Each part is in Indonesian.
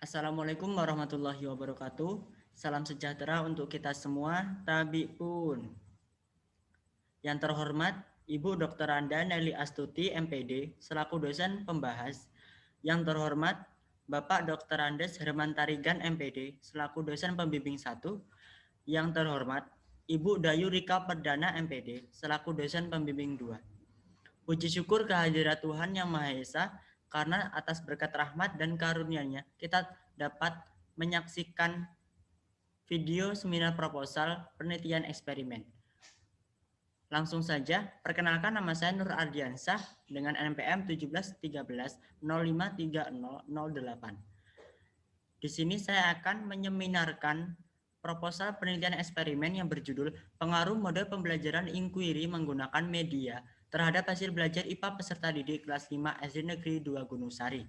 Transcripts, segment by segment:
Assalamualaikum warahmatullahi wabarakatuh. Salam sejahtera untuk kita semua. Tabi pun. Yang terhormat, Ibu Dr. Anda Nelly Astuti, MPD, selaku dosen pembahas. Yang terhormat, Bapak Dr. Andes Herman Tarigan, MPD, selaku dosen pembimbing 1. Yang terhormat, Ibu Dayu Rika Perdana, MPD, selaku dosen pembimbing 2. Puji syukur kehadirat Tuhan Yang Maha Esa, karena atas berkat rahmat dan karunia-Nya kita dapat menyaksikan video seminar proposal penelitian eksperimen. Langsung saja, perkenalkan, nama saya Nur Ardiansah dengan NPM 1713053008. Di sini saya akan menyeminarkan proposal penelitian eksperimen yang berjudul Pengaruh Mode Pembelajaran Inquiry Menggunakan Media terhadap hasil belajar IPA peserta didik kelas 5 SD Negeri 2 Gunung Sari.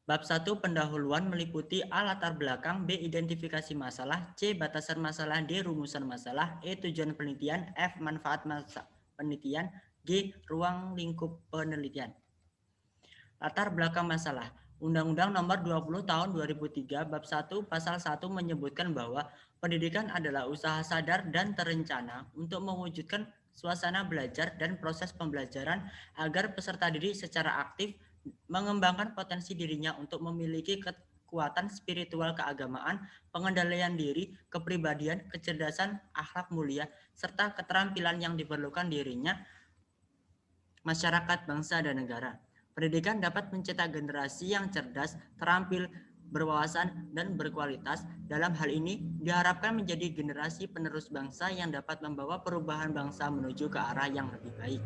Bab 1 pendahuluan meliputi A. Latar belakang, B. Identifikasi masalah, C. Batasan masalah, D. Rumusan masalah, E. Tujuan penelitian, F. Manfaat penelitian, G. Ruang lingkup penelitian. Latar belakang masalah. Undang-Undang Nomor 20 Tahun 2003 Bab 1 Pasal 1 menyebutkan bahwa pendidikan adalah usaha sadar dan terencana untuk mewujudkan suasana belajar dan proses pembelajaran agar peserta didik secara aktif mengembangkan potensi dirinya untuk memiliki kekuatan spiritual keagamaan, pengendalian diri, kepribadian, kecerdasan, akhlak mulia, serta keterampilan yang diperlukan dirinya, masyarakat, bangsa, dan negara. Pendidikan dapat mencetak generasi yang cerdas, terampil, berwawasan, dan berkualitas. Dalam hal ini, diharapkan menjadi generasi penerus bangsa yang dapat membawa perubahan bangsa menuju ke arah yang lebih baik.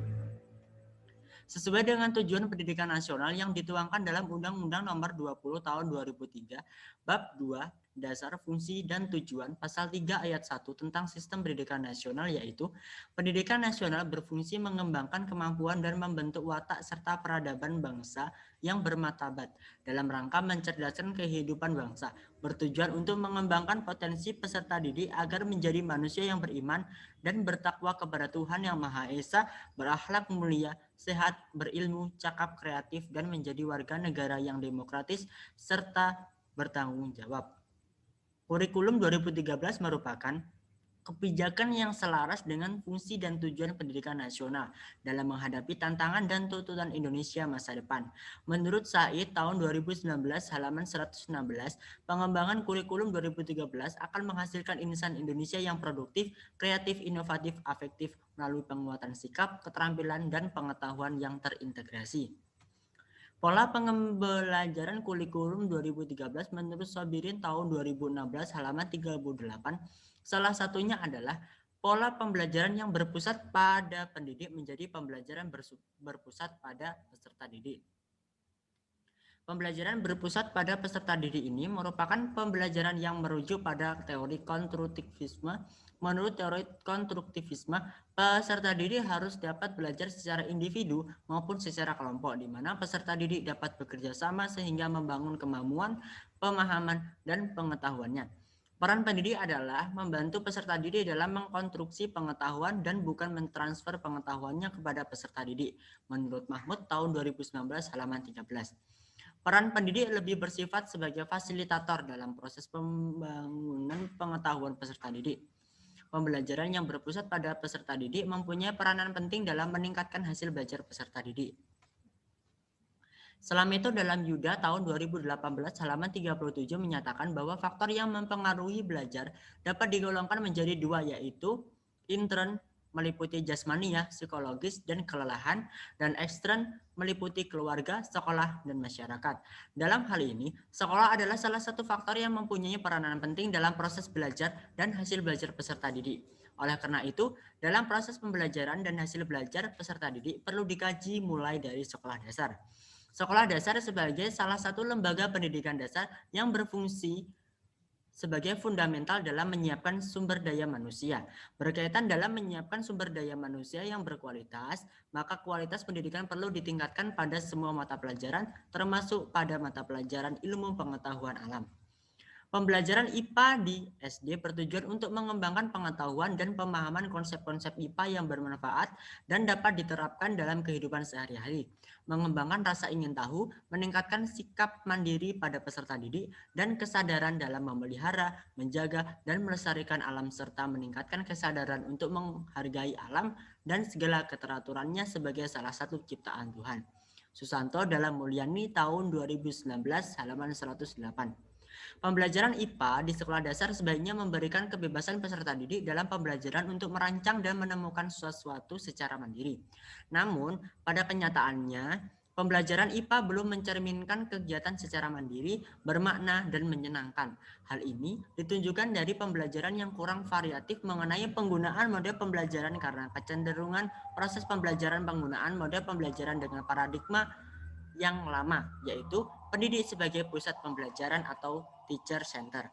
Sesuai dengan tujuan pendidikan nasional yang dituangkan dalam Undang-Undang Nomor 20 Tahun 2003, Bab 2, Dasar, Fungsi, dan Tujuan, Pasal 3 Ayat 1 tentang Sistem Pendidikan Nasional, yaitu pendidikan nasional berfungsi mengembangkan kemampuan dan membentuk watak serta peradaban bangsa yang bermartabat dalam rangka mencerdaskan kehidupan bangsa, bertujuan untuk mengembangkan potensi peserta didik agar menjadi manusia yang beriman dan bertakwa kepada Tuhan Yang Maha Esa, berakhlak mulia, sehat, berilmu, cakap, kreatif, dan menjadi warga negara yang demokratis serta bertanggung jawab. Kurikulum 2013 merupakan kebijakan yang selaras dengan fungsi dan tujuan pendidikan nasional dalam menghadapi tantangan dan tuntutan Indonesia masa depan. Menurut Said tahun 2019 halaman 116, pengembangan kurikulum 2013 akan menghasilkan insan Indonesia yang produktif, kreatif, inovatif, afektif melalui penguatan sikap, keterampilan, dan pengetahuan yang terintegrasi. Pola pembelajaran kurikulum 2013 menurut Sabirin tahun 2016 halaman 38, salah satunya adalah pola pembelajaran yang berpusat pada pendidik menjadi pembelajaran berpusat pada peserta didik. Pembelajaran berpusat pada peserta didik ini merupakan pembelajaran yang merujuk pada teori konstruktivisme. Menurut teori konstruktivisme, peserta didik harus dapat belajar secara individu maupun secara kelompok, di mana peserta didik dapat bekerja sama sehingga membangun kemampuan, pemahaman, dan pengetahuannya. Peran pendidik adalah membantu peserta didik dalam mengkonstruksi pengetahuan dan bukan mentransfer pengetahuannya kepada peserta didik. Menurut Mahmud tahun 2019 halaman 13. Peran pendidik lebih bersifat sebagai fasilitator dalam proses pembangunan pengetahuan peserta didik. Pembelajaran yang berpusat pada peserta didik mempunyai peranan penting dalam meningkatkan hasil belajar peserta didik. Selain itu, dalam Yuda tahun 2018 halaman 37 menyatakan bahwa faktor yang mempengaruhi belajar dapat digolongkan menjadi dua, yaitu intern meliputi jasmania, psikologis, dan kelelahan, dan ekstern meliputi keluarga, sekolah, dan masyarakat. Dalam hal ini, sekolah adalah salah satu faktor yang mempunyai peranan penting dalam proses belajar dan hasil belajar peserta didik. Oleh karena itu, dalam proses pembelajaran dan hasil belajar peserta didik perlu dikaji mulai dari sekolah dasar. Sekolah dasar sebagai salah satu lembaga pendidikan dasar yang berfungsi sebagai fundamental dalam menyiapkan sumber daya manusia. Berkaitan dalam menyiapkan sumber daya manusia yang berkualitas, maka kualitas pendidikan perlu ditingkatkan pada semua mata pelajaran, termasuk pada mata pelajaran ilmu pengetahuan alam. Pembelajaran IPA di SD bertujuan untuk mengembangkan pengetahuan dan pemahaman konsep-konsep IPA yang bermanfaat dan dapat diterapkan dalam kehidupan sehari-hari. Mengembangkan rasa ingin tahu, meningkatkan sikap mandiri pada peserta didik, dan kesadaran dalam memelihara, menjaga, dan melestarikan alam serta meningkatkan kesadaran untuk menghargai alam dan segala keteraturannya sebagai salah satu ciptaan Tuhan. Susanto dalam Mulyani tahun 2019 halaman 108. Pembelajaran IPA di sekolah dasar sebaiknya memberikan kebebasan peserta didik dalam pembelajaran untuk merancang dan menemukan sesuatu secara mandiri. Namun, pada kenyataannya, pembelajaran IPA belum mencerminkan kegiatan secara mandiri, bermakna, dan menyenangkan. Hal ini ditunjukkan dari pembelajaran yang kurang variatif mengenai penggunaan model pembelajaran karena kecenderungan proses pembelajaran penggunaan model pembelajaran dengan paradigma yang lama, yaitu pendidik sebagai pusat pembelajaran atau teacher center.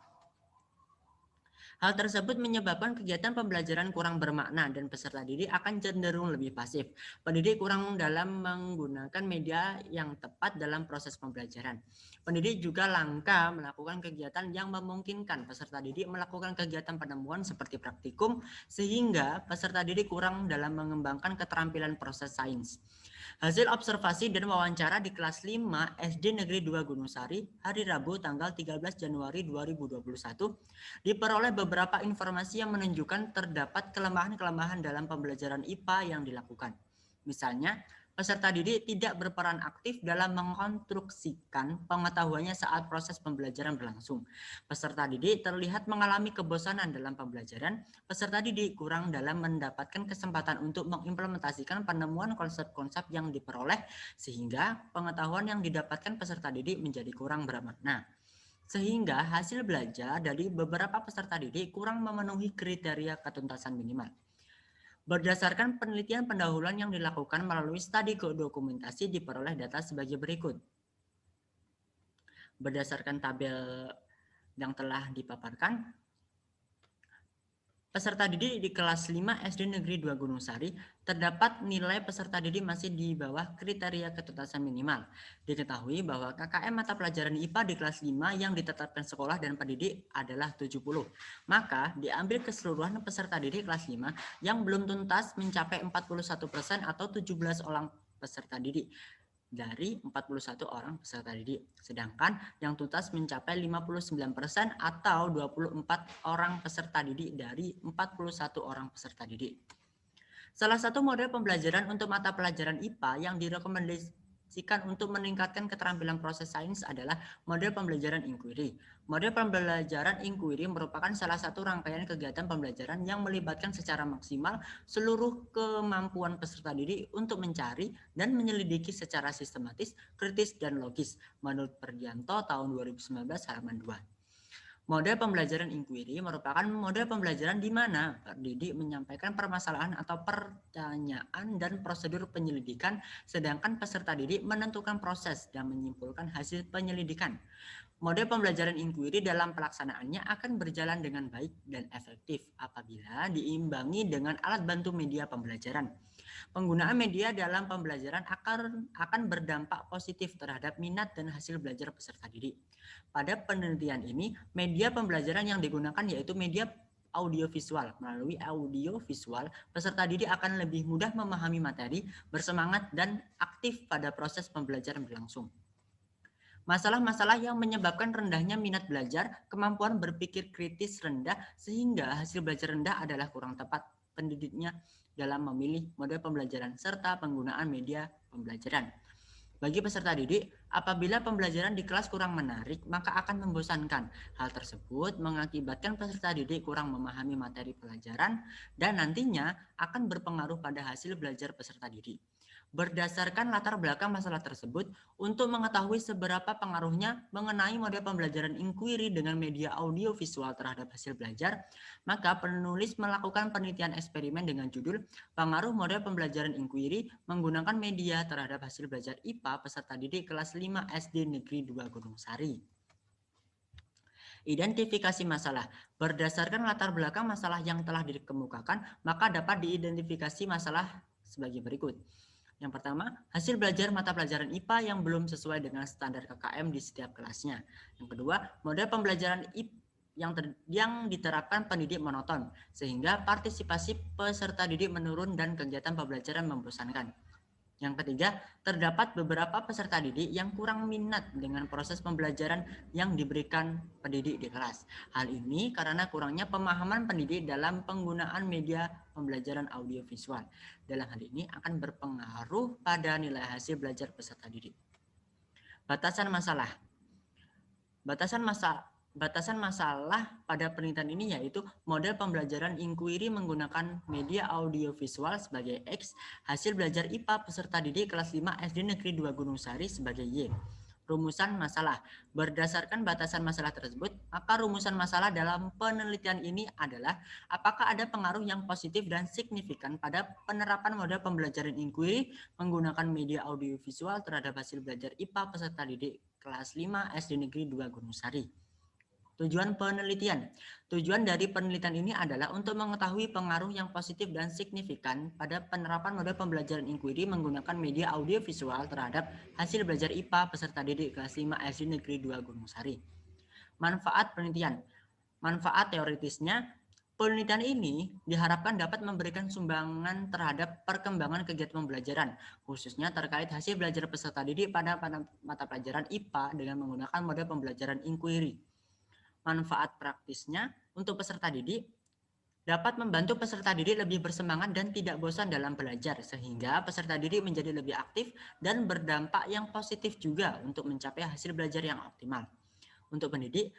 Hal tersebut menyebabkan kegiatan pembelajaran kurang bermakna dan peserta didik akan cenderung lebih pasif. Pendidik kurang dalam menggunakan media yang tepat dalam proses pembelajaran. Pendidik juga langka melakukan kegiatan yang memungkinkan peserta didik melakukan kegiatan penemuan seperti praktikum, sehingga peserta didik kurang dalam mengembangkan keterampilan proses sains. Hasil observasi dan wawancara di kelas 5 SD Negeri 2 Gunung Sari hari Rabu tanggal 13 Januari 2021 diperoleh beberapa informasi yang menunjukkan terdapat kelemahan-kelemahan dalam pembelajaran IPA yang dilakukan. Misalnya, peserta didik tidak berperan aktif dalam mengkonstruksikan pengetahuannya saat proses pembelajaran berlangsung. Peserta didik terlihat mengalami kebosanan dalam pembelajaran. Peserta didik kurang dalam mendapatkan kesempatan untuk mengimplementasikan penemuan konsep-konsep yang diperoleh, sehingga pengetahuan yang didapatkan peserta didik menjadi kurang bermakna. Sehingga hasil belajar dari beberapa peserta didik kurang memenuhi kriteria ketuntasan minimal. Berdasarkan penelitian pendahuluan yang dilakukan melalui studi dokumentasi diperoleh data sebagai berikut. Berdasarkan tabel yang telah dipaparkan, peserta didik di kelas 5 SD Negeri 2 Gunung Sari terdapat nilai peserta didik masih di bawah kriteria ketuntasan minimal. Diketahui bahwa KKM mata pelajaran IPA di kelas 5 yang ditetapkan sekolah dan pendidik adalah 70. Maka diambil keseluruhan peserta didik kelas 5 yang belum tuntas mencapai 41% atau 17 orang peserta didik dari 41 orang peserta didik. Sedangkan yang tuntas mencapai 59% atau 24 orang peserta didik dari 41 orang peserta didik. Salah satu model pembelajaran untuk mata pelajaran IPA yang direkomendasikan untuk meningkatkan keterampilan proses sains adalah model pembelajaran inquiry. Model pembelajaran inquiry merupakan salah satu rangkaian kegiatan pembelajaran yang melibatkan secara maksimal seluruh kemampuan peserta didik untuk mencari dan menyelidiki secara sistematis, kritis, dan logis. Menurut Perdianto tahun 2019 halaman 2. Model pembelajaran inquiry merupakan model pembelajaran di mana pendidik menyampaikan permasalahan atau pertanyaan dan prosedur penyelidikan, sedangkan peserta didik menentukan proses dan menyimpulkan hasil penyelidikan. Model pembelajaran inquiry dalam pelaksanaannya akan berjalan dengan baik dan efektif apabila diimbangi dengan alat bantu media pembelajaran. Penggunaan media dalam pembelajaran akan berdampak positif terhadap minat dan hasil belajar peserta didik. Pada penelitian ini, media pembelajaran yang digunakan yaitu media audiovisual. Melalui audiovisual, peserta didik akan lebih mudah memahami materi, bersemangat, dan aktif pada proses pembelajaran berlangsung. Masalah-masalah yang menyebabkan rendahnya minat belajar, kemampuan berpikir kritis rendah, sehingga hasil belajar rendah adalah kurang tepat pendidiknya dalam memilih model pembelajaran serta penggunaan media pembelajaran. Bagi peserta didik, apabila pembelajaran di kelas kurang menarik, maka akan membosankan. Hal tersebut mengakibatkan peserta didik kurang memahami materi pelajaran dan nantinya akan berpengaruh pada hasil belajar peserta didik. Berdasarkan latar belakang masalah tersebut, untuk mengetahui seberapa pengaruhnya mengenai model pembelajaran inquiry dengan media audio visual terhadap hasil belajar, maka penulis melakukan penelitian eksperimen dengan judul Pengaruh Model Pembelajaran Inquiry Menggunakan Media Terhadap Hasil Belajar IPA Peserta Didik Kelas 5 SD Negeri 2 Gunung Sari. Identifikasi masalah. Berdasarkan latar belakang masalah yang telah dikemukakan, maka dapat diidentifikasi masalah sebagai berikut. Yang pertama, hasil belajar mata pelajaran IPA yang belum sesuai dengan standar KKM di setiap kelasnya. Yang kedua, model pembelajaran yang diterapkan pendidik monoton, sehingga partisipasi peserta didik menurun dan kegiatan pembelajaran membosankan. Yang ketiga, terdapat beberapa peserta didik yang kurang minat dengan proses pembelajaran yang diberikan pendidik di kelas. Hal ini karena kurangnya pemahaman pendidik dalam penggunaan media pembelajaran audiovisual. Dalam hal ini akan berpengaruh pada nilai hasil belajar peserta didik. Batasan masalah. Batasan masalah pada penelitian ini yaitu model pembelajaran inquiry menggunakan media audiovisual sebagai X, hasil belajar IPA peserta didik kelas 5 SD Negeri 2 Gunung Sari sebagai Y. Rumusan masalah. Berdasarkan batasan masalah tersebut, maka rumusan masalah dalam penelitian ini adalah apakah ada pengaruh yang positif dan signifikan pada penerapan model pembelajaran inquiry menggunakan media audiovisual terhadap hasil belajar IPA peserta didik kelas 5 SD Negeri 2 Gunung Sari. Tujuan penelitian. Tujuan dari penelitian ini adalah untuk mengetahui pengaruh yang positif dan signifikan pada penerapan model pembelajaran inquiry menggunakan media audiovisual terhadap hasil belajar IPA peserta didik kelas 5 SD Negeri 2 Gunung Sari. Manfaat penelitian. Manfaat teoritisnya, penelitian ini diharapkan dapat memberikan sumbangan terhadap perkembangan kegiatan pembelajaran, khususnya terkait hasil belajar peserta didik pada mata pelajaran IPA dengan menggunakan model pembelajaran inquiry. Manfaat praktisnya untuk peserta didik dapat membantu peserta didik lebih bersemangat dan tidak bosan dalam belajar, sehingga peserta didik menjadi lebih aktif dan berdampak yang positif juga untuk mencapai hasil belajar yang optimal. Untuk pendidik,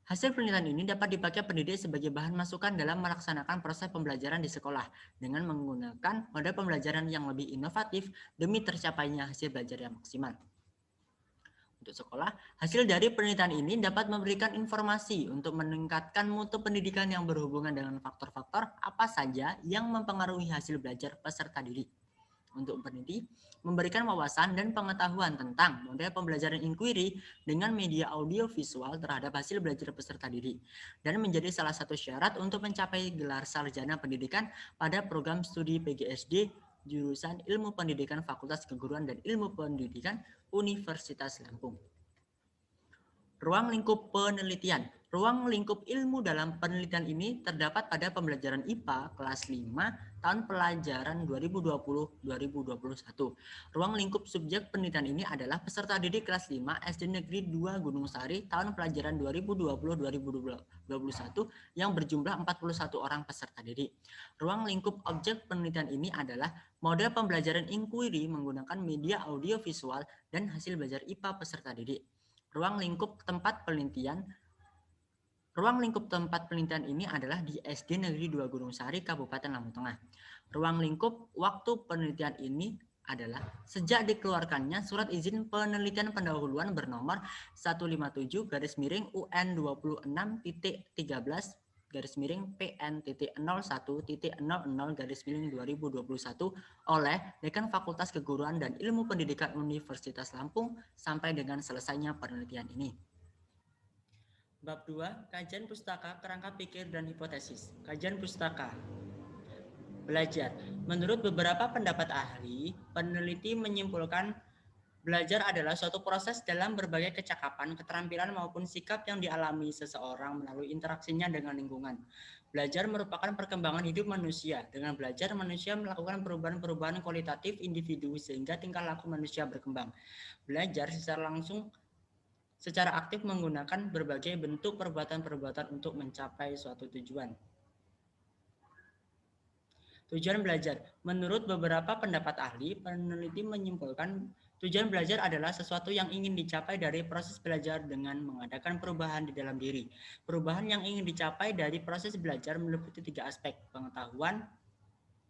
hasil penelitian ini dapat dipakai pendidik sebagai bahan masukan dalam melaksanakan proses pembelajaran di sekolah dengan menggunakan model pembelajaran yang lebih inovatif demi tercapainya hasil belajar yang maksimal. Untuk sekolah, hasil dari penelitian ini dapat memberikan informasi untuk meningkatkan mutu pendidikan yang berhubungan dengan faktor-faktor apa saja yang mempengaruhi hasil belajar peserta didik. Untuk pendidik, memberikan wawasan dan pengetahuan tentang model pembelajaran inquiry dengan media audiovisual terhadap hasil belajar peserta didik, dan menjadi salah satu syarat untuk mencapai gelar sarjana pendidikan pada program studi PGSD jurusan Ilmu Pendidikan Fakultas Keguruan dan Ilmu Pendidikan Universitas Lampung. Ruang lingkup penelitian. Ruang lingkup ilmu dalam penelitian ini terdapat pada pembelajaran IPA kelas 5 tahun pelajaran 2020-2021. Ruang lingkup subjek penelitian ini adalah peserta didik kelas 5 SD Negeri 2 Gunung Sari tahun pelajaran 2020-2021 yang berjumlah 41 orang peserta didik. Ruang lingkup objek penelitian ini adalah model pembelajaran inquiry menggunakan media audiovisual dan hasil belajar IPA peserta didik. Ruang lingkup tempat penelitian ini adalah di SD Negeri 2 Gunung Sari, Kabupaten Lampung Tengah. Ruang lingkup waktu penelitian ini adalah sejak dikeluarkannya surat izin penelitian pendahuluan bernomor 157-PN-01.0.00/2021 oleh Dekan Fakultas Keguruan dan Ilmu Pendidikan Universitas Lampung sampai dengan selesainya penelitian ini. Bab 2, kajian pustaka, kerangka pikir dan hipotesis. Kajian pustaka. Belajar. Menurut beberapa pendapat ahli, peneliti menyimpulkan belajar adalah suatu proses dalam berbagai kecakapan, keterampilan maupun sikap yang dialami seseorang melalui interaksinya dengan lingkungan. Belajar merupakan perkembangan hidup manusia. Dengan belajar, manusia melakukan perubahan-perubahan kualitatif individu sehingga tingkah laku manusia berkembang. Belajar secara aktif menggunakan berbagai bentuk perbuatan-perbuatan untuk mencapai suatu tujuan. Tujuan belajar. Menurut beberapa pendapat ahli, peneliti menyimpulkan tujuan belajar adalah sesuatu yang ingin dicapai dari proses belajar dengan mengadakan perubahan di dalam diri. Perubahan yang ingin dicapai dari proses belajar meliputi 3 aspek: pengetahuan,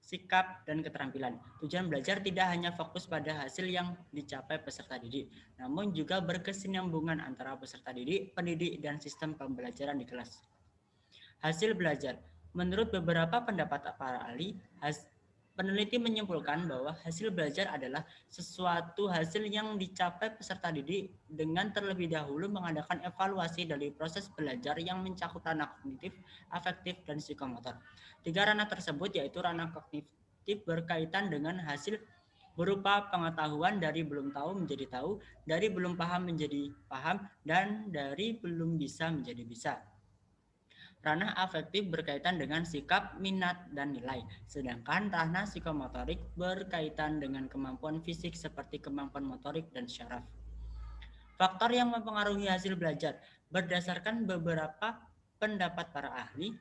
sikap, dan keterampilan. Tujuan belajar tidak hanya fokus pada hasil yang dicapai peserta didik, namun juga berkesinambungan antara peserta didik, pendidik, dan sistem pembelajaran di kelas. Hasil belajar. Menurut beberapa pendapat para ahli, peneliti menyimpulkan bahwa hasil belajar adalah sesuatu hasil yang dicapai peserta didik dengan terlebih dahulu mengadakan evaluasi dari proses belajar yang mencakup ranah kognitif, afektif, dan psikomotor. 3 ranah tersebut yaitu ranah afektif berkaitan dengan hasil berupa pengetahuan dari belum tahu menjadi tahu, dari belum paham menjadi paham, dan dari belum bisa menjadi bisa. Ranah afektif berkaitan dengan sikap, minat, dan nilai, sedangkan ranah psikomotorik berkaitan dengan kemampuan fisik seperti kemampuan motorik dan syaraf. Faktor yang mempengaruhi hasil belajar. Berdasarkan beberapa pendapat para ahli,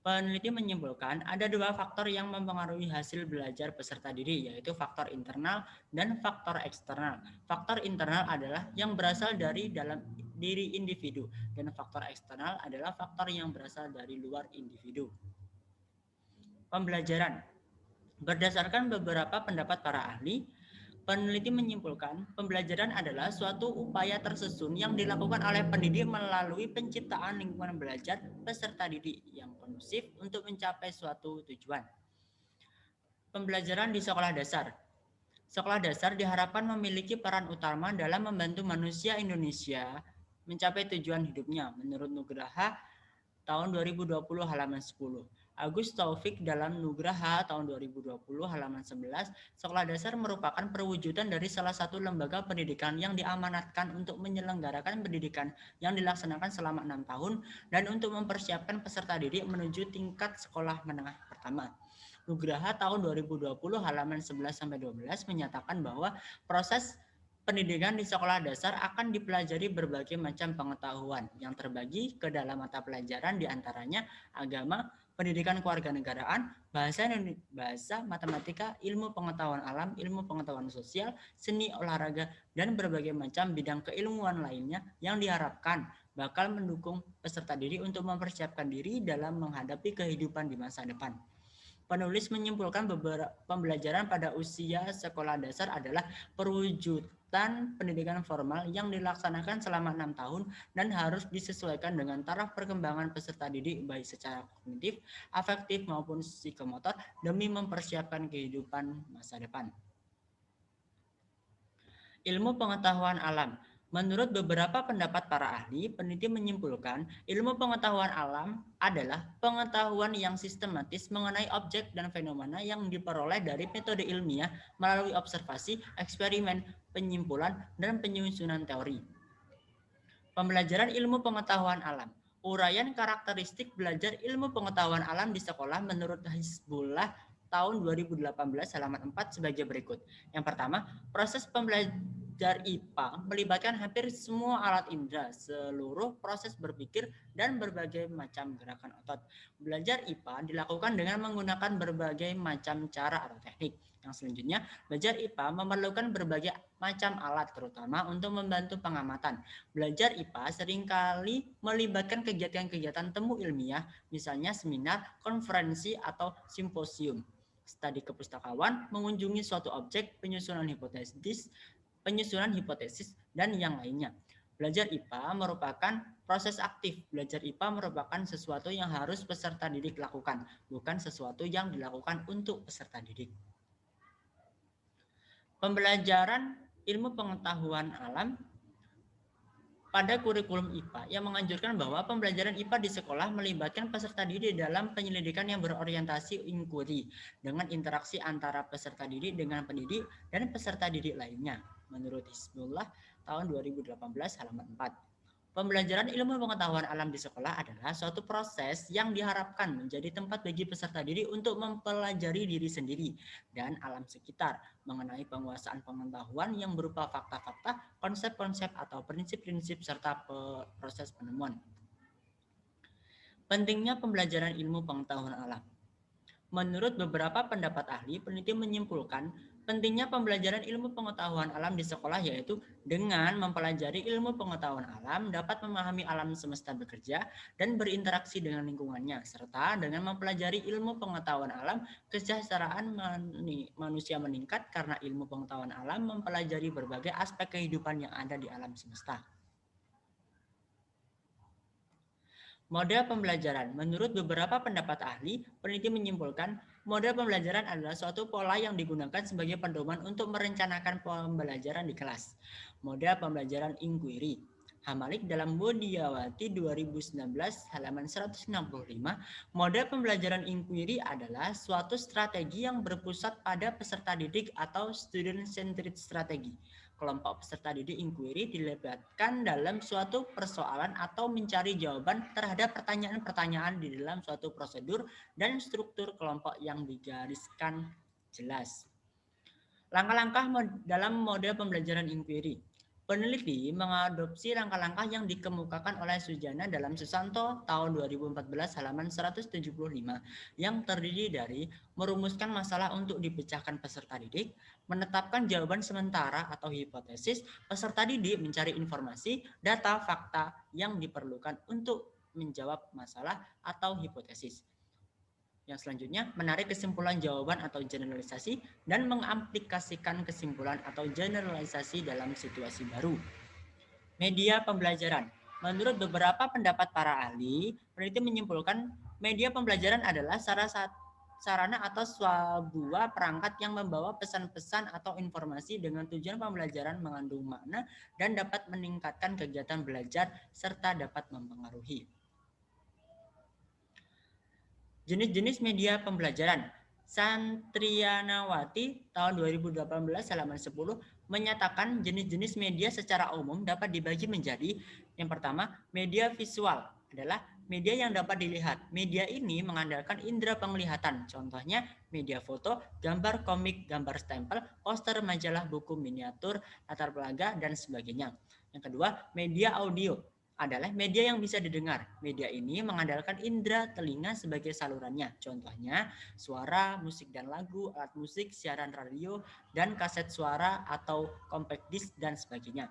peneliti menyimpulkan ada dua faktor yang mempengaruhi hasil belajar peserta didik, yaitu faktor internal dan faktor eksternal. Faktor internal adalah yang berasal dari dalam diri individu, dan faktor eksternal adalah faktor yang berasal dari luar individu. Pembelajaran. Berdasarkan beberapa pendapat para ahli, peneliti menyimpulkan pembelajaran adalah suatu upaya tersusun yang dilakukan oleh pendidik melalui penciptaan lingkungan belajar peserta didik yang kondusif untuk mencapai suatu tujuan. Pembelajaran di sekolah dasar. Sekolah dasar diharapkan memiliki peran utama dalam membantu manusia Indonesia mencapai tujuan hidupnya menurut Nugraha tahun 2020 halaman 10. Agus Taufik dalam Nugraha tahun 2020 halaman 11, sekolah dasar merupakan perwujudan dari salah satu lembaga pendidikan yang diamanatkan untuk menyelenggarakan pendidikan yang dilaksanakan selama 6 tahun dan untuk mempersiapkan peserta didik menuju tingkat sekolah menengah pertama. Nugraha tahun 2020 halaman 11-12 menyatakan bahwa proses pendidikan di sekolah dasar akan dipelajari berbagai macam pengetahuan yang terbagi ke dalam mata pelajaran diantaranya agama, pendidikan kewarganegaraan, bahasa, matematika, ilmu pengetahuan alam, ilmu pengetahuan sosial, seni, olahraga, dan berbagai macam bidang keilmuan lainnya yang diharapkan bakal mendukung peserta didik untuk mempersiapkan diri dalam menghadapi kehidupan di masa depan. Penulis menyimpulkan beberapa pembelajaran pada usia sekolah dasar adalah perwujudan pendidikan formal yang dilaksanakan selama 6 tahun dan harus disesuaikan dengan taraf perkembangan peserta didik baik secara kognitif, afektif maupun psikomotor demi mempersiapkan kehidupan masa depan. Ilmu pengetahuan alam. Menurut beberapa pendapat para ahli, peneliti menyimpulkan ilmu pengetahuan alam adalah pengetahuan yang sistematis mengenai objek dan fenomena yang diperoleh dari metode ilmiah melalui observasi, eksperimen, penyimpulan, dan penyusunan teori. Pembelajaran ilmu pengetahuan alam. Uraian karakteristik belajar ilmu pengetahuan alam di sekolah menurut Hizbullah tahun 2018 halaman 4 sebagai berikut. Yang pertama, proses pembelajaran IPA melibatkan hampir semua alat indera, seluruh proses berpikir, dan berbagai macam gerakan otot. Belajar IPA dilakukan dengan menggunakan berbagai macam cara atau teknik. Yang selanjutnya, belajar IPA memerlukan berbagai macam alat, terutama untuk membantu pengamatan. Belajar IPA seringkali melibatkan kegiatan-kegiatan temu ilmiah, misalnya seminar, konferensi, atau simposium. Studi kepustakawan, mengunjungi suatu objek, penyusunan hipotesis, dan yang lainnya. Belajar IPA merupakan proses aktif. Belajar IPA merupakan sesuatu yang harus peserta didik lakukan, bukan sesuatu yang dilakukan untuk peserta didik. Pembelajaran ilmu pengetahuan alam pada kurikulum IPA yang menganjurkan bahwa pembelajaran IPA di sekolah melibatkan peserta didik dalam penyelidikan yang berorientasi inquiry dengan interaksi antara peserta didik dengan pendidik dan peserta didik lainnya. Menurut Hizbullah tahun 2018 halaman 4. Pembelajaran ilmu pengetahuan alam di sekolah adalah suatu proses yang diharapkan menjadi tempat bagi peserta didik untuk mempelajari diri sendiri dan alam sekitar, mengenai penguasaan pengetahuan yang berupa fakta-fakta, konsep-konsep atau prinsip-prinsip serta proses penemuan. Pentingnya pembelajaran ilmu pengetahuan alam. Menurut beberapa pendapat ahli, peneliti menyimpulkan pentingnya pembelajaran ilmu pengetahuan alam di sekolah yaitu dengan mempelajari ilmu pengetahuan alam dapat memahami alam semesta bekerja dan berinteraksi dengan lingkungannya, serta dengan mempelajari ilmu pengetahuan alam kesejahteraan manusia meningkat karena ilmu pengetahuan alam mempelajari berbagai aspek kehidupan yang ada di alam semesta. Model pembelajaran. Menurut beberapa pendapat ahli, peneliti menyimpulkan model pembelajaran adalah suatu pola yang digunakan sebagai pedoman untuk merencanakan pembelajaran di kelas. Model pembelajaran inquiry. Hamalik dalam Budiawati 2019 halaman 165, model pembelajaran inquiry adalah suatu strategi yang berpusat pada peserta didik atau student-centered strategi. Kelompok peserta didik inquiry dilibatkan dalam suatu persoalan atau mencari jawaban terhadap pertanyaan-pertanyaan di dalam suatu prosedur dan struktur kelompok yang digariskan jelas. Langkah-langkah dalam model pembelajaran inquiry. Peneliti mengadopsi langkah-langkah yang dikemukakan oleh Sujana dalam Susanto tahun 2014 halaman 175 yang terdiri dari merumuskan masalah untuk dipecahkan peserta didik, menetapkan jawaban sementara atau hipotesis, peserta didik mencari informasi, data, fakta yang diperlukan untuk menjawab masalah atau hipotesis. Yang selanjutnya, menarik kesimpulan jawaban atau generalisasi dan mengaplikasikan kesimpulan atau generalisasi dalam situasi baru. Media pembelajaran. Menurut beberapa pendapat para ahli, peneliti menyimpulkan media pembelajaran adalah sarana atau sebuah perangkat yang membawa pesan-pesan atau informasi dengan tujuan pembelajaran mengandung makna dan dapat meningkatkan kegiatan belajar serta dapat mempengaruhi. Jenis-jenis media pembelajaran. Santrianawati tahun 2018 halaman 10 menyatakan jenis-jenis media secara umum dapat dibagi menjadi yang pertama, media visual adalah media yang dapat dilihat. Media ini mengandalkan indera penglihatan. Contohnya media foto, gambar komik, gambar stempel, poster, majalah, buku miniatur, latar belakang dan sebagainya. Yang kedua, media audio adalah media yang bisa didengar. Media ini mengandalkan indera telinga sebagai salurannya. Contohnya suara, musik dan lagu, alat musik, siaran radio, dan kaset suara atau compact disc dan sebagainya.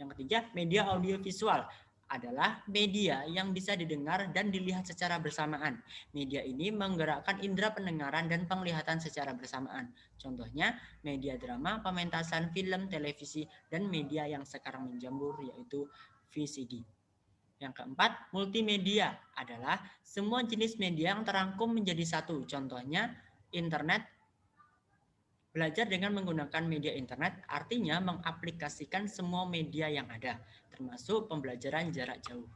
Yang ketiga, media audiovisual adalah media yang bisa didengar dan dilihat secara bersamaan. Media ini menggerakkan indera pendengaran dan penglihatan secara bersamaan. Contohnya media drama, pementasan, film, televisi, dan media yang sekarang menjamur yaitu VCD. Yang keempat, multimedia adalah semua jenis media yang terangkum menjadi satu. Contohnya, internet. Belajar dengan menggunakan media internet artinya mengaplikasikan semua media yang ada, termasuk pembelajaran jarak jauh.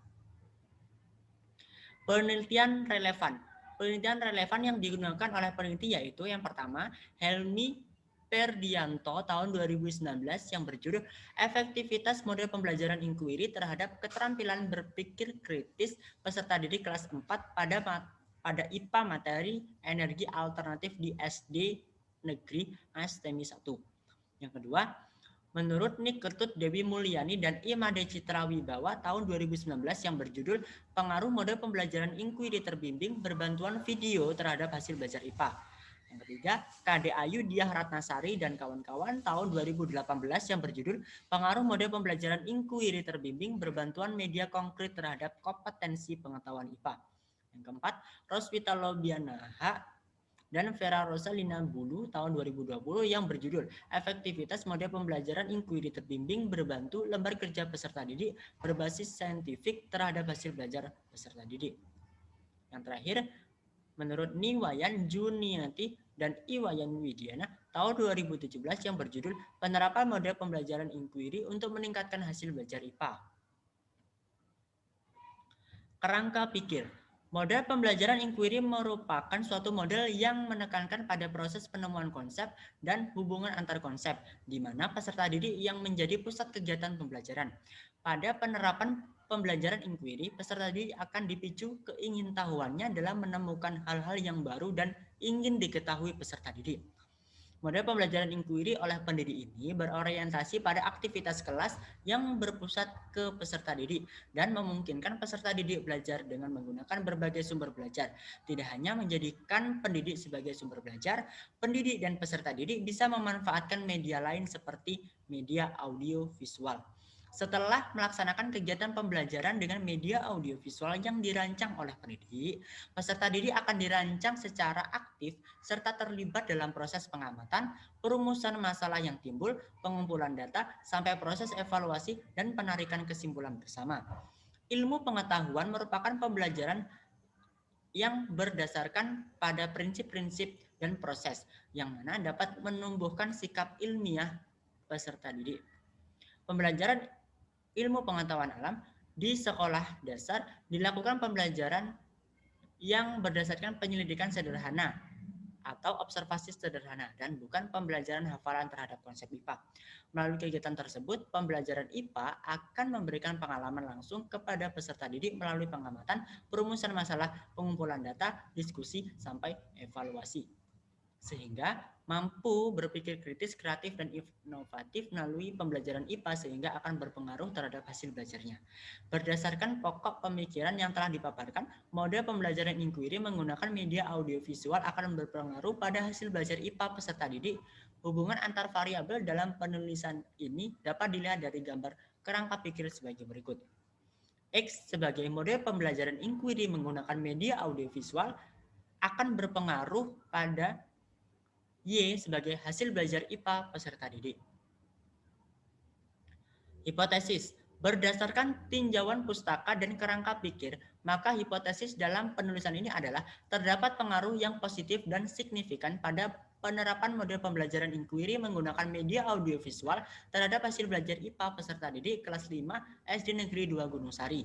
Penelitian relevan. Penelitian relevan yang digunakan oleh peneliti yaitu yang pertama, Helmi Perdianto tahun 2019 yang berjudul Efektivitas Model Pembelajaran Inquiry terhadap Keterampilan Berpikir Kritis Peserta Didik kelas 4 pada IPA materi energi alternatif di SD Negeri Astemi 1. Yang kedua, menurut Nick Ketut Dewi Mulyani dan Imade Citra Wibawa tahun 2019 yang berjudul Pengaruh Model Pembelajaran Inquiry Terbimbing Berbantuan Video Terhadap Hasil Belajar IPA. Yang ketiga, KD Ayu Diah Ratnasari dan kawan-kawan tahun 2018 yang berjudul Pengaruh Model Pembelajaran Inquiry Terbimbing Berbantuan Media Konkret Terhadap Kompetensi Pengetahuan IPA. Yang keempat, Roswita Lobianaha dan Vera Rosalina Bulu tahun 2020 yang berjudul Efektivitas Model Pembelajaran Inquiry Terbimbing Berbantu Lembar Kerja Peserta Didik Berbasis Saintifik Terhadap Hasil Belajar Peserta Didik. Yang terakhir, menurut Niwayan Juniati dan Iwayan Widiana tahun 2017 yang berjudul Penerapan Model Pembelajaran Inquiry untuk Meningkatkan Hasil Belajar IPA. Kerangka pikir. Model pembelajaran inquiry merupakan suatu model yang menekankan pada proses penemuan konsep dan hubungan antar konsep, di mana peserta didik yang menjadi pusat kegiatan pembelajaran. Pada penerapan pembelajaran inquiry, peserta didik akan dipicu keingintahuannya dalam menemukan hal-hal yang baru dan ingin diketahui peserta didik. Model pembelajaran inquiry oleh pendidik ini berorientasi pada aktivitas kelas yang berpusat ke peserta didik dan memungkinkan peserta didik belajar dengan menggunakan berbagai sumber belajar. Tidak hanya menjadikan pendidik sebagai sumber belajar, pendidik dan peserta didik bisa memanfaatkan media lain seperti media audio visual. Setelah melaksanakan kegiatan pembelajaran dengan media audiovisual yang dirancang oleh pendidik, peserta didik akan dirancang secara aktif serta terlibat dalam proses pengamatan, perumusan masalah yang timbul, pengumpulan data, sampai proses evaluasi dan penarikan kesimpulan bersama. Ilmu pengetahuan merupakan pembelajaran yang berdasarkan pada prinsip-prinsip dan proses, yang mana dapat menumbuhkan sikap ilmiah peserta didik. Pembelajaran ilmu pengetahuan alam, di sekolah dasar dilakukan pembelajaran yang berdasarkan penyelidikan sederhana atau observasi sederhana dan bukan pembelajaran hafalan terhadap konsep IPA. Melalui kegiatan tersebut, pembelajaran IPA akan memberikan pengalaman langsung kepada peserta didik melalui pengamatan, perumusan masalah, pengumpulan data, diskusi, sampai evaluasi. Sehingga mampu berpikir kritis, kreatif, dan inovatif melalui pembelajaran IPA sehingga akan berpengaruh terhadap hasil belajarnya. Berdasarkan pokok pemikiran yang telah dipaparkan, model pembelajaran inquiry menggunakan media audiovisual akan berpengaruh pada hasil belajar IPA peserta didik. Hubungan antar variabel dalam penulisan ini dapat dilihat dari gambar kerangka pikir sebagai berikut. X sebagai model pembelajaran inquiry menggunakan media audiovisual akan berpengaruh pada Y sebagai hasil belajar IPA peserta didik. Hipotesis. Berdasarkan tinjauan pustaka dan kerangka pikir, maka hipotesis dalam penulisan ini adalah terdapat pengaruh yang positif dan signifikan pada penerapan model pembelajaran inquiry menggunakan media audiovisual terhadap hasil belajar IPA peserta didik kelas 5 SD Negeri 2 Gunung Sari.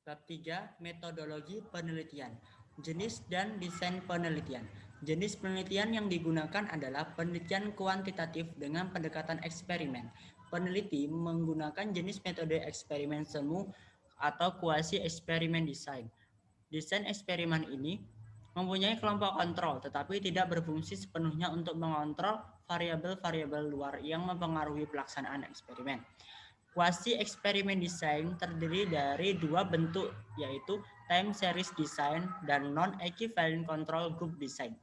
Bab 3. Metodologi penelitian. Jenis dan desain penelitian. Jenis penelitian yang digunakan adalah penelitian kuantitatif dengan pendekatan eksperimen. Peneliti menggunakan jenis metode eksperimen semu atau kuasi eksperimen desain. Desain eksperimen ini mempunyai kelompok kontrol tetapi tidak berfungsi sepenuhnya untuk mengontrol variabel-variabel luar yang mempengaruhi pelaksanaan eksperimen. Kuasi eksperimen desain terdiri dari dua bentuk, yaitu time series design dan non-equivalent control group design.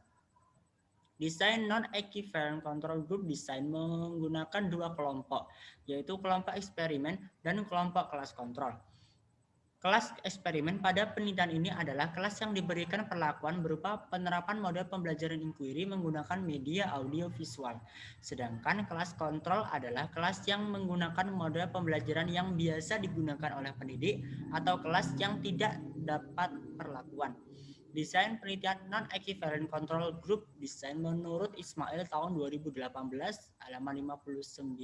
Desain non-equivalent control group design menggunakan dua kelompok, yaitu kelompok eksperimen dan kelompok kelas kontrol. Kelas eksperimen pada penelitian ini adalah kelas yang diberikan perlakuan berupa penerapan model pembelajaran inquiry menggunakan media audio visual. Sedangkan kelas kontrol adalah kelas yang menggunakan model pembelajaran yang biasa digunakan oleh pendidik atau kelas yang tidak dapat perlakuan. Desain penelitian non-equivalent control group design menurut Ismail tahun 2018 halaman 59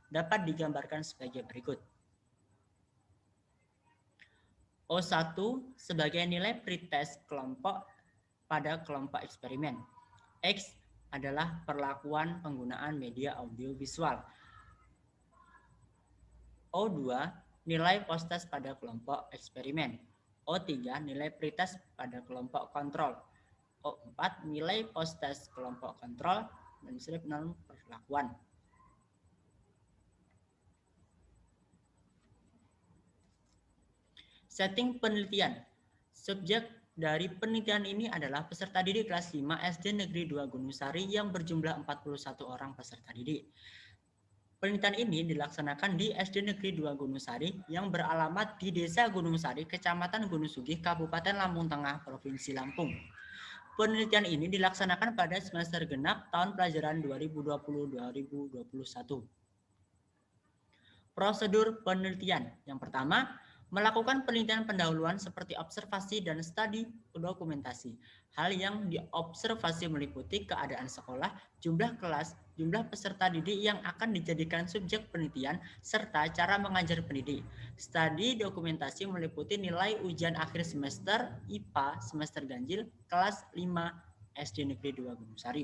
dapat digambarkan sebagai berikut. O1 sebagai nilai pretest kelompok pada kelompok eksperimen. X adalah perlakuan penggunaan media audiovisual. O2 nilai post-test pada kelompok eksperimen. O3 nilai pretest pada kelompok kontrol. O4 nilai post-test kelompok kontrol dan non perlakuan. Setting penelitian. Subjek dari penelitian ini adalah peserta didik kelas 5 SD Negeri 2 Gunung Sari yang berjumlah 41 orang peserta didik. Penelitian ini dilaksanakan di SD Negeri 2 Gunung Sari yang beralamat di Desa Gunung Sari, Kecamatan Gunung Sugih, Kabupaten Lampung Tengah, Provinsi Lampung. Penelitian ini dilaksanakan pada semester genap tahun pelajaran 2020-2021. Prosedur penelitian. Yang pertama, melakukan penelitian pendahuluan seperti observasi dan studi dokumentasi. Hal yang diobservasi meliputi keadaan sekolah, jumlah kelas, jumlah peserta didik yang akan dijadikan subjek penelitian, serta cara mengajar pendidik. Studi dokumentasi meliputi nilai ujian akhir semester IPA semester ganjil kelas 5 SD Negeri 2 Gunung Sari.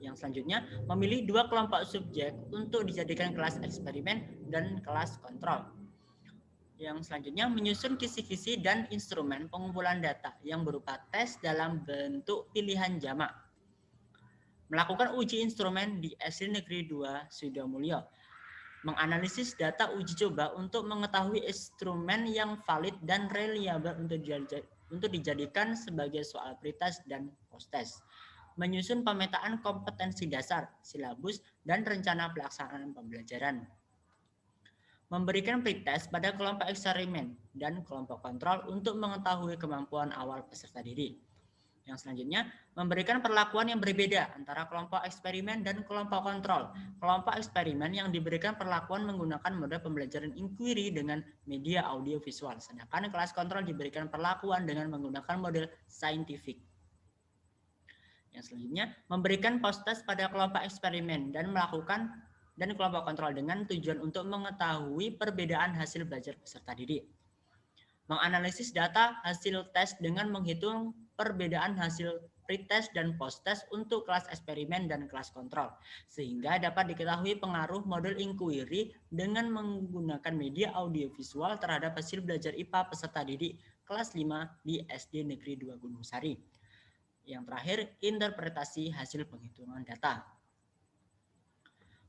Yang selanjutnya, memilih dua kelompok subjek untuk dijadikan kelas eksperimen dan kelas kontrol. Yang selanjutnya, menyusun kisi-kisi dan instrumen pengumpulan data yang berupa tes dalam bentuk pilihan jamak. Melakukan uji instrumen di SD Negeri 2 Sidomulyo. Menganalisis data uji coba untuk mengetahui instrumen yang valid dan reliable untuk dijadikan sebagai soal pretest dan post-test. Menyusun pemetaan kompetensi dasar, silabus, dan rencana pelaksanaan pembelajaran. Memberikan pretest pada kelompok eksperimen dan kelompok kontrol untuk mengetahui kemampuan awal peserta didik. Yang selanjutnya, memberikan perlakuan yang berbeda antara kelompok eksperimen dan kelompok kontrol. Kelompok eksperimen yang diberikan perlakuan menggunakan model pembelajaran inquiry dengan media audiovisual, sedangkan kelas kontrol diberikan perlakuan dengan menggunakan model saintifik. Yang selanjutnya, memberikan post-test pada kelompok eksperimen dan melakukan dan kelompok kontrol dengan tujuan untuk mengetahui perbedaan hasil belajar peserta didik. Menganalisis data hasil tes dengan menghitung perbedaan hasil pretest dan post-test untuk kelas eksperimen dan kelas kontrol, sehingga dapat diketahui pengaruh model inquiry dengan menggunakan media audiovisual terhadap hasil belajar IPA peserta didik kelas 5 di SD Negeri 2 Gunung Sari. Yang terakhir, interpretasi hasil penghitungan data.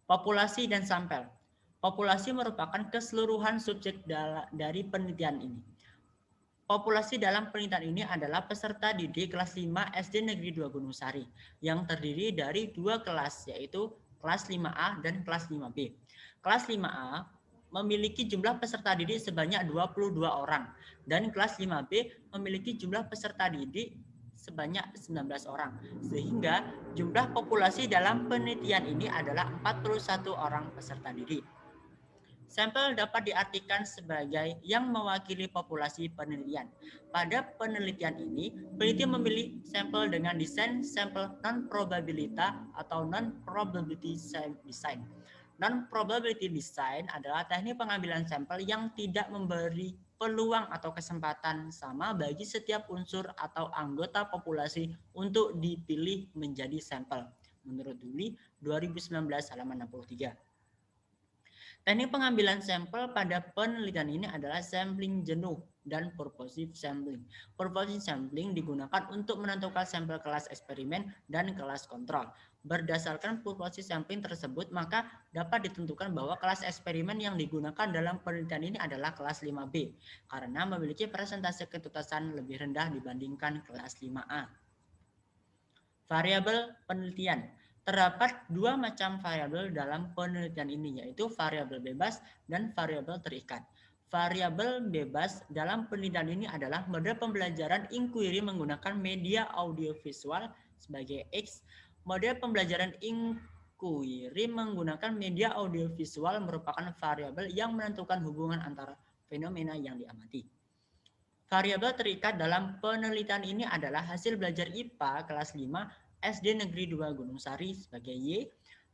Populasi dan sampel. Populasi merupakan keseluruhan subjek dari penelitian ini. Populasi dalam penelitian ini adalah peserta didik kelas 5 SD Negeri 2 Gunung Sari yang terdiri dari dua kelas, yaitu kelas 5A dan kelas 5B. Kelas 5A memiliki jumlah peserta didik sebanyak 22 orang dan kelas 5B memiliki jumlah peserta didik sebanyak 19 orang. Sehingga jumlah populasi dalam penelitian ini adalah 41 orang peserta didik. Sampel dapat diartikan sebagai yang mewakili populasi penelitian. Pada penelitian ini, peneliti memilih sampel dengan desain sampel non-probability atau non-probability design. Non-probability design adalah teknik pengambilan sampel yang tidak memberi peluang atau kesempatan sama bagi setiap unsur atau anggota populasi untuk dipilih menjadi sampel. Menurut Duli, 2019 halaman 63. Teknik pengambilan sampel pada penelitian ini adalah sampling jenuh dan purposive sampling. Purposive sampling digunakan untuk menentukan sampel kelas eksperimen dan kelas kontrol. Berdasarkan purposive sampling tersebut, maka dapat ditentukan bahwa kelas eksperimen yang digunakan dalam penelitian ini adalah kelas 5B karena memiliki persentase ketuntasan lebih rendah dibandingkan kelas 5A. Variabel penelitian. Terdapat dua macam variabel dalam penelitian ini, yaitu variabel bebas dan variabel terikat. Variabel bebas dalam penelitian ini adalah model pembelajaran inquiry menggunakan media audiovisual sebagai X. Model pembelajaran inquiry menggunakan media audiovisual merupakan variabel yang menentukan hubungan antara fenomena yang diamati. Variabel terikat dalam penelitian ini adalah hasil belajar IPA kelas 5 SD Negeri 2 Gunung Sari sebagai Y.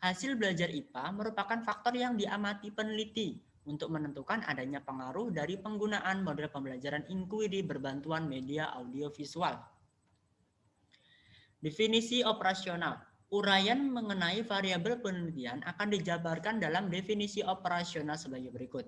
Hasil belajar IPA merupakan faktor yang diamati peneliti untuk menentukan adanya pengaruh dari penggunaan model pembelajaran inquiry berbantuan media audiovisual. Definisi operasional. Uraian mengenai variabel penelitian akan dijabarkan dalam definisi operasional sebagai berikut.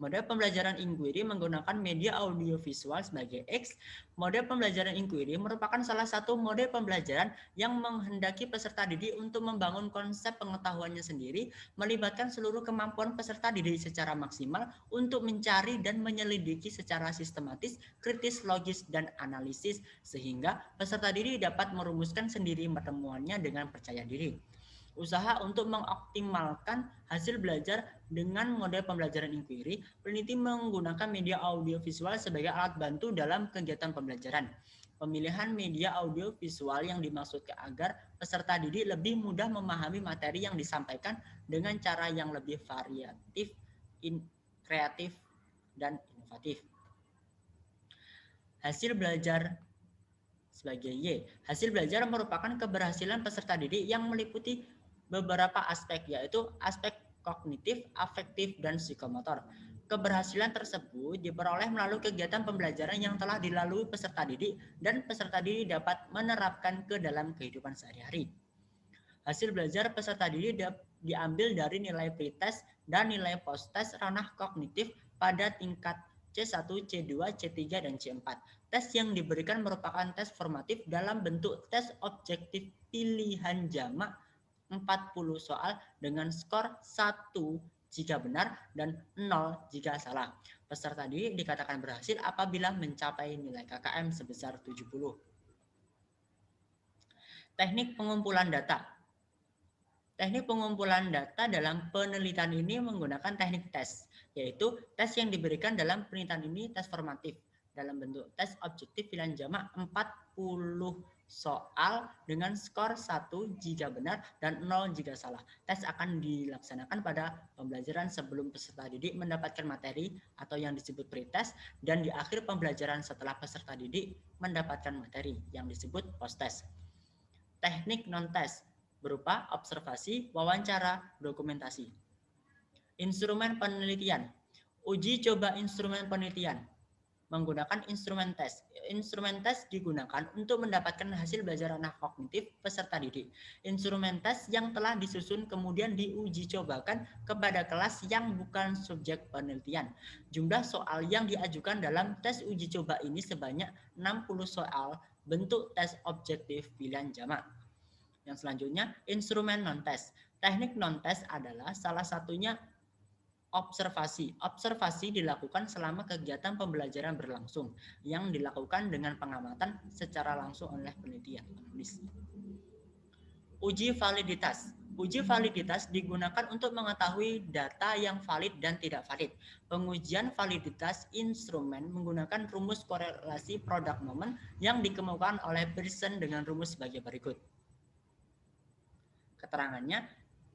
Model pembelajaran inquiry menggunakan media audiovisual sebagai X. Model pembelajaran inquiry merupakan salah satu model pembelajaran yang menghendaki peserta didik untuk membangun konsep pengetahuannya sendiri, melibatkan seluruh kemampuan peserta didik secara maksimal untuk mencari dan menyelidiki secara sistematis, kritis, logis, dan analisis, sehingga peserta didik dapat merumuskan sendiri pertemuannya dengan percaya diri. Usaha untuk mengoptimalkan hasil belajar dengan model pembelajaran inquiry, peneliti menggunakan media audiovisual sebagai alat bantu dalam kegiatan pembelajaran. Pemilihan media audiovisual yang dimaksudkan agar peserta didik lebih mudah memahami materi yang disampaikan dengan cara yang lebih variatif, kreatif, dan inovatif. Hasil belajar sebagai Y. Hasil belajar merupakan keberhasilan peserta didik yang meliputi beberapa aspek, yaitu aspek kognitif, afektif, dan psikomotor. Keberhasilan tersebut diperoleh melalui kegiatan pembelajaran yang telah dilalui peserta didik dan peserta didik dapat menerapkan ke dalam kehidupan sehari-hari. Hasil belajar peserta didik diambil dari nilai pretest dan nilai post-test ranah kognitif pada tingkat C1, C2, C3, dan C4. Tes yang diberikan merupakan tes formatif dalam bentuk tes objektif pilihan jamak 40 soal dengan skor 1 jika benar dan 0 jika salah. Peserta didik dikatakan berhasil apabila mencapai nilai KKM sebesar 70. Teknik pengumpulan data. Teknik pengumpulan data dalam penelitian ini menggunakan teknik tes, yaitu tes yang diberikan dalam penelitian ini tes formatif dalam bentuk tes objektif pilihan jamak 40 soal dengan skor 1 jika benar dan 0 jika salah. Tes akan dilaksanakan pada pembelajaran sebelum peserta didik mendapatkan materi atau yang disebut pretest dan di akhir pembelajaran setelah peserta didik mendapatkan materi yang disebut post-test. Teknik non-test. berupa observasi, wawancara, dokumentasi. Instrumen penelitian. Uji coba instrumen penelitian menggunakan instrumen tes. Instrumen tes digunakan untuk mendapatkan hasil belajar anak kognitif peserta didik. Instrumen tes yang telah disusun kemudian diuji cobakan kepada kelas yang bukan subjek penelitian. Jumlah soal yang diajukan dalam tes uji coba ini sebanyak 60 soal bentuk tes objektif pilihan jamak. Yang selanjutnya, instrumen non-tes. Teknik non-tes adalah salah satunya observasi. Observasi dilakukan selama kegiatan pembelajaran berlangsung yang dilakukan dengan pengamatan secara langsung oleh penelitian. Uji validitas. Uji validitas digunakan untuk mengetahui data yang valid dan tidak valid. Pengujian validitas instrumen menggunakan rumus korelasi product moment yang dikemukakan oleh Pearson dengan rumus sebagai berikut. Keterangannya,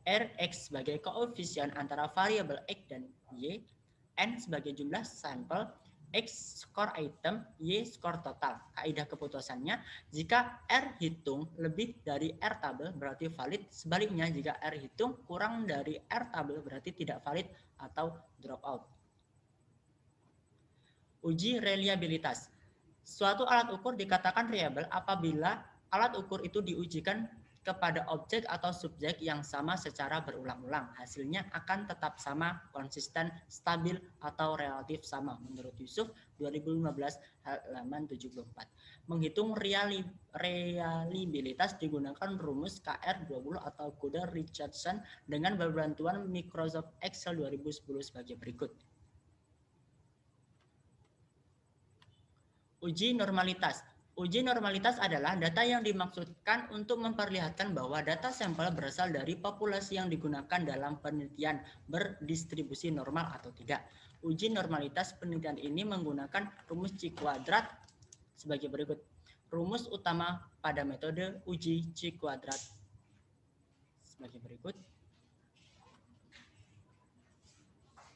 Rx sebagai koefisien antara variabel X dan Y, N sebagai jumlah sampel, X skor item, Y skor total. Kaidah keputusannya, jika R hitung lebih dari R tabel berarti valid, sebaliknya jika R hitung kurang dari R tabel berarti tidak valid atau drop out. Uji reliabilitas. Suatu alat ukur dikatakan reliable apabila alat ukur itu diujikan kepada objek atau subjek yang sama secara berulang-ulang. Hasilnya akan tetap sama, konsisten, stabil, atau relatif sama. Menurut Yusuf, 2015 halaman 74. Menghitung reliabilitas digunakan rumus KR20 atau kode Richardson dengan bantuan Microsoft Excel 2010 sebagai berikut. Uji normalitas. Uji normalitas adalah data yang dimaksudkan untuk memperlihatkan bahwa data sampel berasal dari populasi yang digunakan dalam penelitian berdistribusi normal atau tidak. Uji normalitas penelitian ini menggunakan rumus C kuadrat sebagai berikut. Rumus utama pada metode uji C kuadrat sebagai berikut.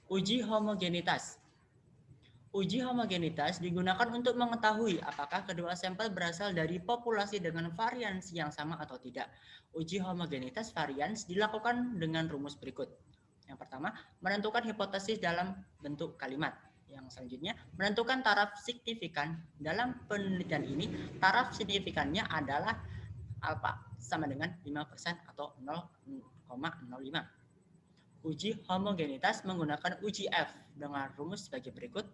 Uji homogenitas. Uji homogenitas digunakan untuk mengetahui apakah kedua sampel berasal dari populasi dengan varians yang sama atau tidak. Uji homogenitas varians dilakukan dengan rumus berikut. Yang pertama, menentukan hipotesis dalam bentuk kalimat. Yang selanjutnya, menentukan taraf signifikan. Dalam penelitian ini, taraf signifikannya adalah alfa sama dengan 5% atau 0,05. Uji homogenitas menggunakan uji F dengan rumus sebagai berikut.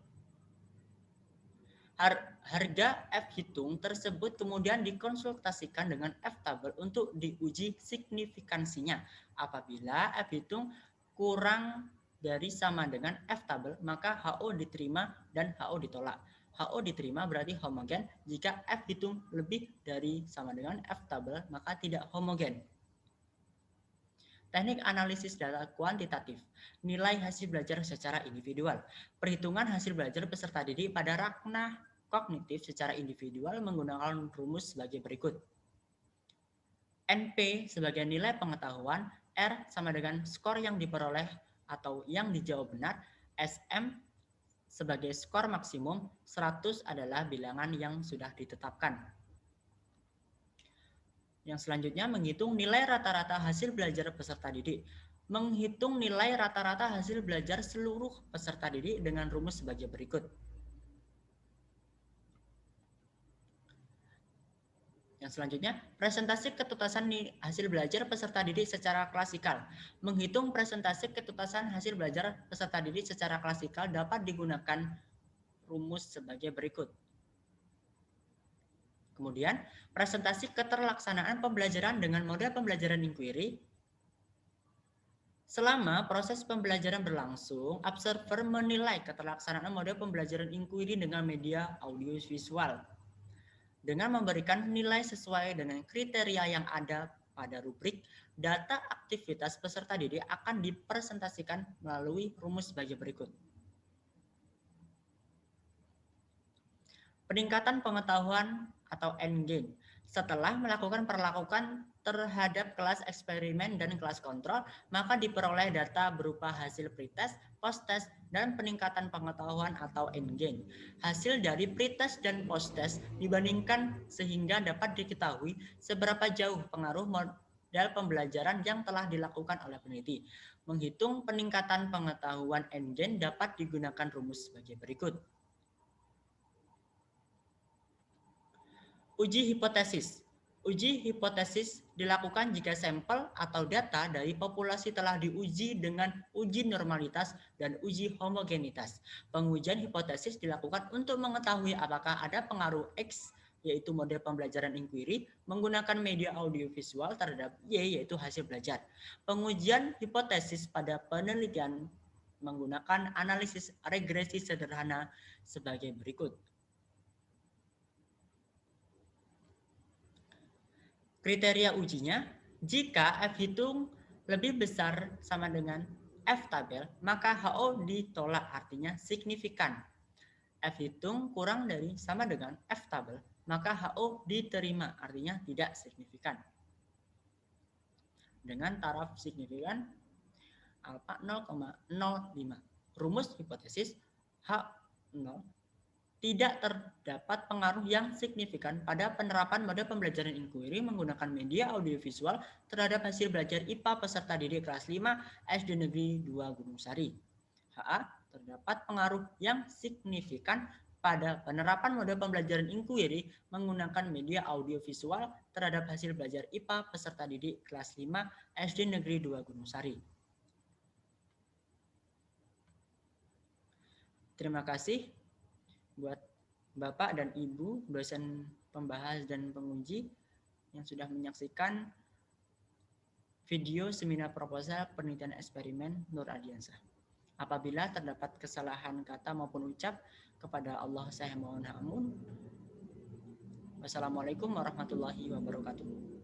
Harga F hitung tersebut kemudian dikonsultasikan dengan F tabel untuk diuji signifikansinya. Apabila F hitung kurang dari sama dengan F tabel, maka HO diterima dan HO ditolak. HO diterima berarti homogen. Jika F hitung lebih dari sama dengan F tabel, maka tidak homogen. Teknik analisis data kuantitatif. Nilai hasil belajar secara individual. Perhitungan hasil belajar peserta didik pada ranah kognitif secara individual menggunakan rumus sebagai berikut. NP sebagai nilai pengetahuan, R sama dengan skor yang diperoleh atau yang dijawab benar, SM sebagai skor maksimum, 100 adalah bilangan yang sudah ditetapkan. Yang selanjutnya, menghitung nilai rata-rata hasil belajar peserta didik. Menghitung nilai rata-rata hasil belajar seluruh peserta didik dengan rumus sebagai berikut. Yang selanjutnya, presentasi ketuntasan hasil belajar peserta didik secara klasikal. Menghitung presentasi ketuntasan hasil belajar peserta didik secara klasikal dapat digunakan rumus sebagai berikut. Kemudian, presentasi keterlaksanaan pembelajaran dengan model pembelajaran inquiry. Selama proses pembelajaran berlangsung, observer menilai keterlaksanaan model pembelajaran inquiry dengan media audiovisual dengan memberikan nilai sesuai dengan kriteria yang ada pada rubrik. Data aktivitas peserta didik akan dipresentasikan melalui rumus sebagai berikut. Peningkatan pengetahuan atau endgame. Setelah melakukan perlakuan terhadap kelas eksperimen dan kelas kontrol, maka diperoleh data berupa hasil pretest, post-test, dan peningkatan pengetahuan atau endgame. Hasil dari pretest dan post-test dibandingkan sehingga dapat diketahui seberapa jauh pengaruh model model pembelajaran yang telah dilakukan oleh peneliti. Menghitung peningkatan pengetahuan Engine dapat digunakan rumus sebagai berikut. Uji hipotesis. Uji hipotesis dilakukan jika sampel atau data dari populasi telah diuji dengan uji normalitas dan uji homogenitas. Pengujian hipotesis dilakukan untuk mengetahui apakah ada pengaruh X, yaitu model pembelajaran inquiry, menggunakan media audiovisual terhadap Y, yaitu hasil belajar. Pengujian hipotesis pada penelitian menggunakan analisis regresi sederhana sebagai berikut. Kriteria ujinya, jika F hitung lebih besar sama dengan F tabel, maka HO ditolak, artinya signifikan. F hitung kurang dari sama dengan F tabel, maka HO diterima, artinya tidak signifikan. Dengan taraf signifikan alfa 0,05. Rumus hipotesis H0 tidak terdapat pengaruh yang signifikan pada penerapan model pembelajaran inquiry menggunakan media audiovisual terhadap hasil belajar IPA peserta didik kelas 5 SD Negeri 2 Gunung Sari. HA, terdapat pengaruh yang signifikan pada penerapan model pembelajaran inquiry menggunakan media audiovisual terhadap hasil belajar IPA peserta didik kelas 5 SD Negeri 2 Gunung Sari. Terima kasih buat Bapak dan Ibu dosen pembahas dan penguji yang sudah menyaksikan video seminar proposal penelitian eksperimen Nur Ardiansah. Apabila terdapat kesalahan kata maupun ucap, kepada Allah saya mohon ampun. Wassalamualaikum warahmatullahi wabarakatuh.